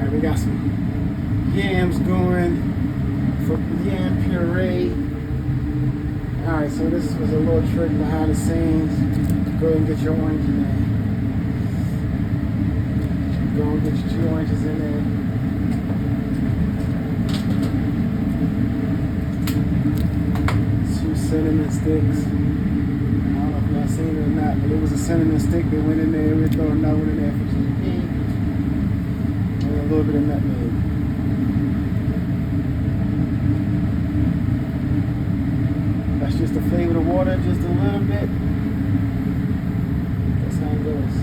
Alright, we got some yams going for yam puree. Alright, so this was a little trick behind the scenes. Go ahead and get your orange in there. Go and get your 2 oranges in there. Cinnamon sticks. I don't know if y'all seen it or not, but it was a cinnamon stick that went in there. We throw another one in there for GP. And a little bit of nutmeg. That's just to flavor the water just a little bit. That's how it goes.